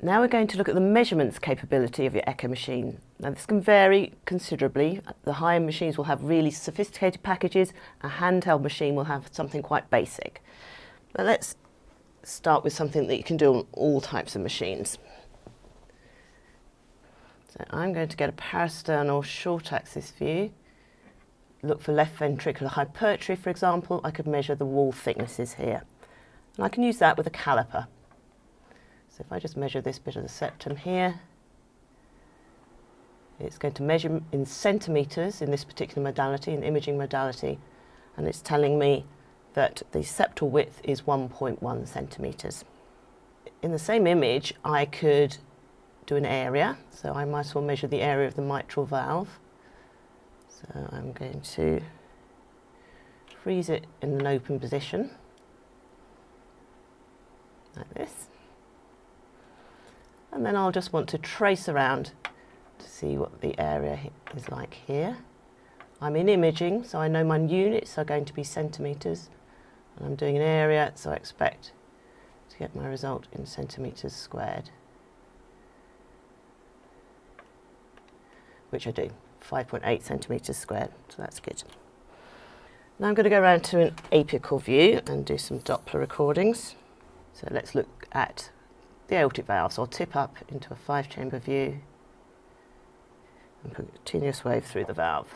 Now we're going to look at the measurements capability of your echo machine. Now this can vary considerably. The high-end machines will have really sophisticated packages. A handheld machine will have something quite basic. But let's start with something that you can do on all types of machines. So I'm going to get a parasternal short axis view. Look for left ventricular hypertrophy, for example. I could measure the wall thicknesses here. And I can use that with a caliper. So if I just measure this bit of the septum here, it's going to measure in centimetres in this particular modality, in imaging modality, and it's telling me that the septal width is 1.1 centimetres. In the same image, I could do an area, so I might as well measure the area of the mitral valve. So I'm going to freeze it in an open position, like this. And then I'll just want to trace around to see what the area is like here. I'm in imaging, so I know my units are going to be centimetres. And I'm doing an area, so I expect to get my result in centimetres squared. Which I do, 5.8 centimetres squared, so that's good. Now I'm going to go around to an apical view and do some Doppler recordings. So let's look at the aortic valve. So I'll tip up into a 5-chamber view and put a continuous wave through the valve.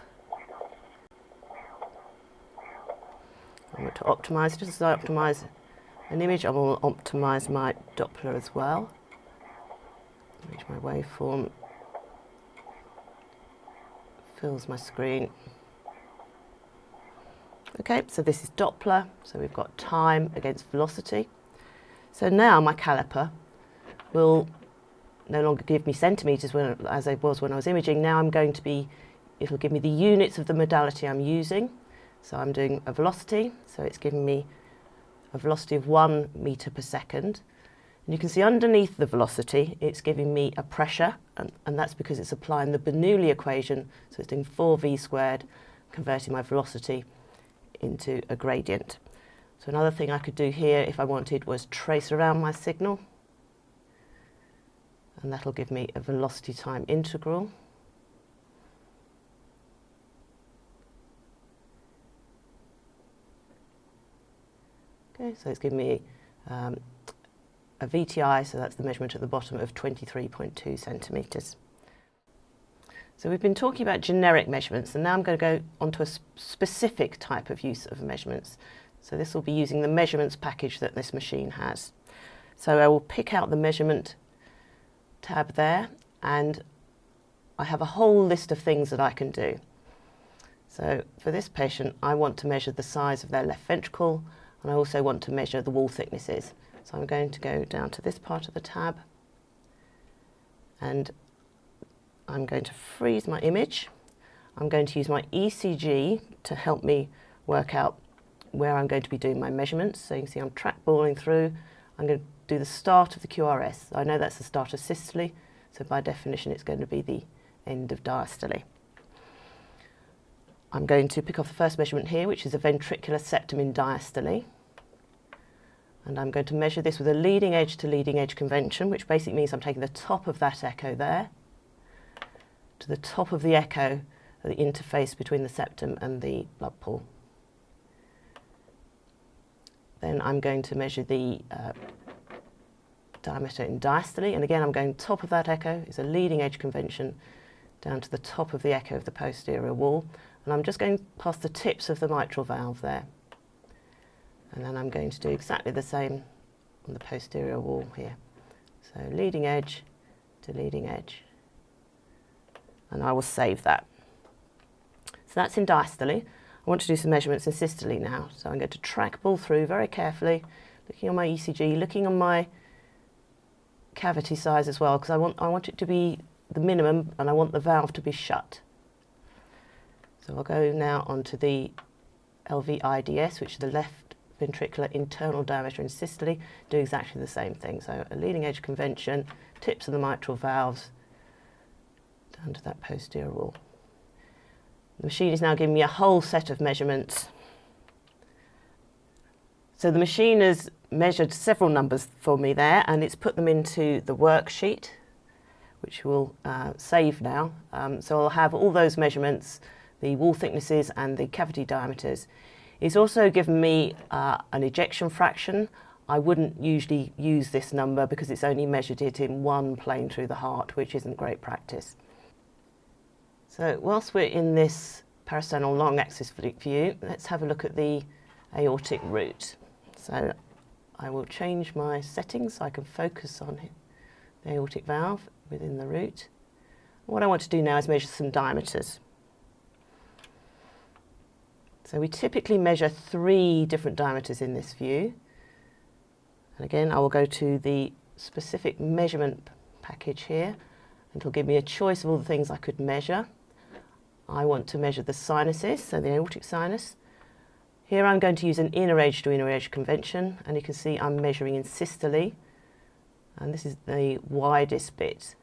I want to optimise, just as I optimise an image, I will optimise my Doppler as well. Reach my waveform, fills my screen. Okay, so this is Doppler, so we've got time against velocity. So now my caliper will no longer give me centimetres as it was when I was imaging. Now it'll give me the units of the modality I'm using. So I'm doing a velocity, so it's giving me a velocity of 1 metre per second. And you can see underneath the velocity, it's giving me a pressure, and that's because it's applying the Bernoulli equation, so it's doing 4v squared, converting my velocity into a gradient. So another thing I could do here, if I wanted, was trace around my signal. And that'll give me a velocity time integral. Okay, so it's giving me a VTI, so that's the measurement at the bottom, of 23.2 centimetres. So we've been talking about generic measurements, and now I'm going to go onto a specific type of use of measurements. So this will be using the measurements package that this machine has. So I will pick out the measurement tab there, and I have a whole list of things that I can do. So for this patient, I want to measure the size of their left ventricle, and I also want to measure the wall thicknesses. So I'm going to go down to this part of the tab, and I'm going to freeze my image. I'm going to use my ECG to help me work out where I'm going to be doing my measurements. So you can see I'm trackballing through. I'm going to do the start of the QRS. I know that's the start of systole, so by definition it's going to be the end of diastole. I'm going to pick off the first measurement here, which is a ventricular septum in diastole. And I'm going to measure this with a leading edge to leading edge convention, which basically means I'm taking the top of that echo there to the top of the echo at the interface between the septum and the blood pool. Then I'm going to measure the diameter in diastole, and again I'm going top of that echo is a leading edge convention down to the top of the echo of the posterior wall, and I'm just going past the tips of the mitral valve there. And then I'm going to do exactly the same on the posterior wall here. So leading edge to leading edge. And I will save that. So that's in diastole. I want to do some measurements in systole now. So I'm going to trackball through very carefully, looking on my ECG, looking on my cavity size as well, because I want it to be the minimum and I want the valve to be shut. So I'll go now onto the LrvZRdo8, which is the left ventricular internal diameter in systole, do exactly the same thing. So a leading edge convention, tips of the mitral valves down to that posterior wall. The machine is now giving me a whole set of measurements. So the machine has measured several numbers for me there, and it's put them into the worksheet, which will save now. So I'll have all those measurements, the wall thicknesses and the cavity diameters. It's also given me an ejection fraction. I wouldn't usually use this number because it's only measured it in one plane through the heart, which isn't great practice. So whilst we're in this parasternal long axis view, let's have a look at the aortic root. So I will change my settings so I can focus on the aortic valve within the root. What I want to do now is measure some diameters. So we typically measure 3 different diameters in this view. And again, I will go to the specific measurement package here, and it'll give me a choice of all the things I could measure. I want to measure the sinuses, so the aortic sinus. Here I'm going to use an inner edge to inner edge convention, and you can see I'm measuring in systole, and this is the widest bit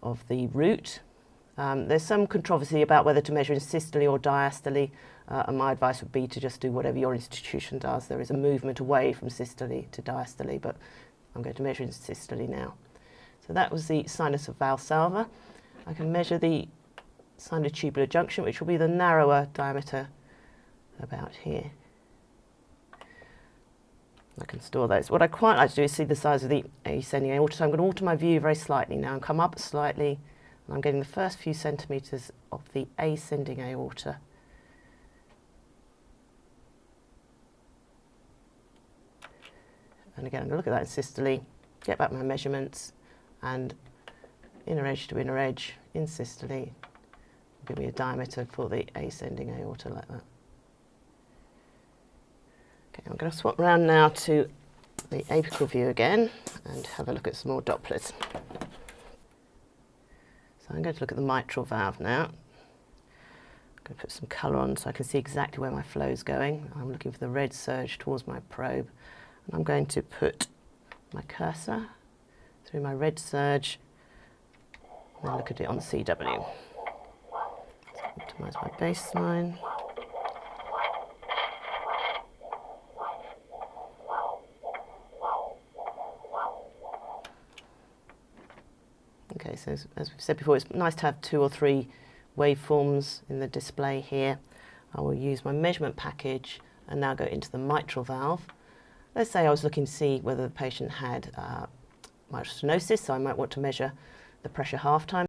of the root. There's some controversy about whether to measure in systole or diastole, and my advice would be to just do whatever your institution does. There is a movement away from systole to diastole, but I'm going to measure in systole now. So that was the sinus of Valsalva. I can measure the sinotubular junction, which will be the narrower diameter about here. I can store those. What I quite like to do is see the size of the ascending aorta. So I'm going to alter my view very slightly now and come up slightly. And I'm getting the first few centimetres of the ascending aorta. And again, I'm going to look at that in systole, get back my measurements, and inner edge to inner edge in systole. Give me a diameter for the ascending aorta like that. Okay, I'm going to swap round now to the apical view again and have a look at some more Dopplers. So I'm going to look at the mitral valve now. I'm going to put some colour on so I can see exactly where my flow is going. I'm looking for the red surge towards my probe, and I'm going to put my cursor through my red surge and then look at it on CW. Optimise my baseline. Okay, so as we've said before, it's nice to have 2 or 3 waveforms in the display here. I will use my measurement package and now go into the mitral valve. Let's say I was looking to see whether the patient had mitral stenosis, so I might want to measure the pressure half time.